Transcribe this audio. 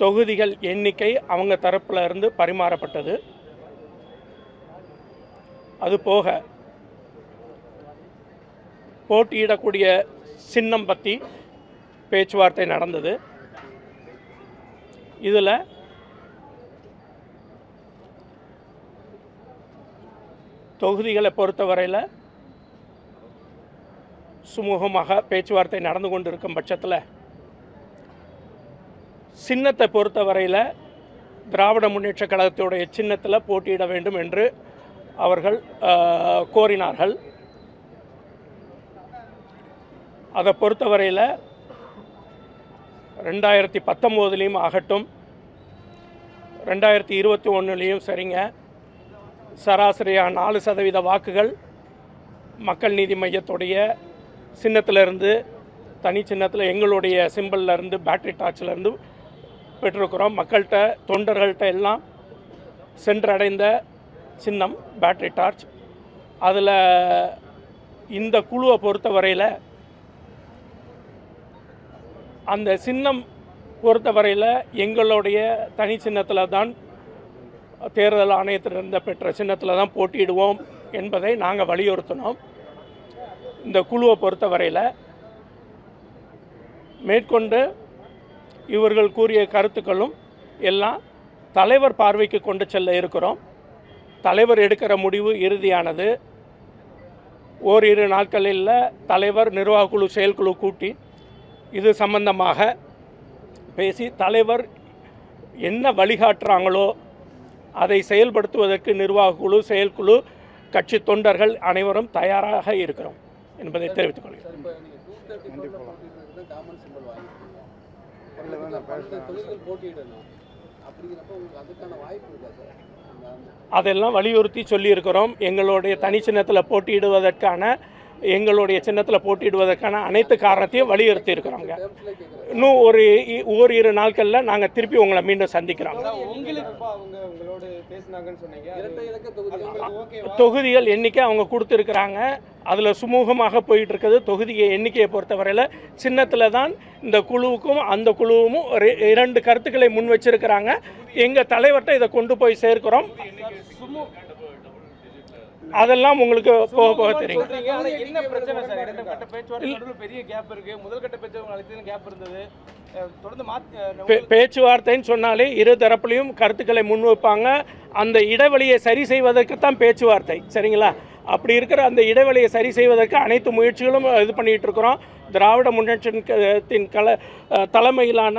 தொகுதிகள் எண்ணிக்கை அவங்க தரப்பில் இருந்து பரிமாறப்பட்டது. அதுபோக போட்டியிடக்கூடிய சின்னம் பற்றி பேச்சுவார்த்தை நடந்தது. இதில் தொகுதிகளை பொறுத்தவரையில் சுமூகமாக பேச்சுவார்த்தை நடந்து கொண்டிருக்கும் பட்சத்தில் சின்னத்தை பொறுத்தவரையில் திராவிட முன்னேற்றக் கழகத்துடைய சின்னத்தில் போட்டியிட வேண்டும் என்று அவர்கள் கோரினார்கள். அதை பொறுத்தவரையில் 2019 ஆகட்டும் 2021 சரிங்க, சராசரியாக 4% வாக்குகள் மக்கள் நீதி மையத்துடைய சின்னத்திலிருந்து, தனி சின்னத்தில் எங்களுடைய சிம்பிள்லேருந்து, பேட்டரி டார்ச்சிலேருந்து பெற்றிருக்கிறோம். மக்கள்கிட்ட, தொண்டர்கள்ட்ட எல்லாம் சென்றடைந்த சின்னம் பேட்டரி டார்ச். அதில் இந்த குழுவை பொறுத்தவரையில் அந்த சின்னம் பொறுத்தவரையில் எங்களுடைய தனி சின்னத்தில் தான், தேர்தல் ஆணையத்திலிருந்து பெற்ற சின்னத்தில் தான் போட்டியிடுவோம் என்பதை நாங்கள் வலியுறுத்தினோம். இந்த குழுவை பொறுத்தவரையில் மேற்கொண்டு இவர்கள் கூறிய கருத்துக்களும் எல்லாம் தலைவர் பார்வைக்கு கொண்டு செல்ல இருக்கிறோம். தலைவர் எடுக்கிற முடிவு இறுதியானது. ஓரிரு நாட்களில் தலைவர் நிர்வாகக்குழு செயற்குழு கூட்டி இது சம்பந்தமாக பேசி தலைவர் என்ன வழிகாட்டுறாங்களோ அதை செயல்படுத்துவதற்கு நிர்வாகக்குழு, செயற்குழு, கட்சி தொண்டர்கள் அனைவரும் தயாராக இருக்கிறோம் என்பதை தெரிவித்துக் கொள்கிறேன். அதெல்லாம் வலியுறுத்தி சொல்லியிருக்கிறோம். எங்களுடைய தனி சின்னத்தில் போட்டியிடுவதற்கான, எங்களுடைய சின்னத்தில் போட்டியிடுவதற்கான அனைத்து காரணத்தையும் வலியுறுத்தி இருக்கிறோங்க. இன்னும் ஓரிரு நாட்களில் நாங்கள் திருப்பி உங்களை மீண்டும் சந்திக்கிறோம். தொகுதிகள் எண்ணிக்கை அவங்க கொடுத்துருக்குறாங்க. அதில் சுமூகமாக போயிட்டு இருக்குது. தொகுதியை எண்ணிக்கையை பொறுத்தவரையில் சின்னத்தில் தான் இந்த குழுவுக்கும் அந்த குழுவும் 2 கருத்துக்களை முன் வச்சிருக்கிறாங்க. எங்கள் தலைவர்கிட்ட இதை கொண்டு போய் சேர்க்கிறோம். அதெல்லாம் உங்களுக்கு போக போக தெரியும். பேச்சுவார்த்தைன்னு சொன்னாலே இரு தரப்புலையும் கருத்துக்களை முன்வைப்பாங்க. அந்த இடைவெளியை சரி செய்வதற்குத்தான் பேச்சுவார்த்தை, சரிங்களா? அப்படி இருக்கிற அந்த இடைவெளியை சரி செய்வதற்கு அனைத்து முயற்சிகளும் இது பண்ணிகிட்டு இருக்கிறோம். திராவிட முன்னேற்றத்தின் தலைமையிலான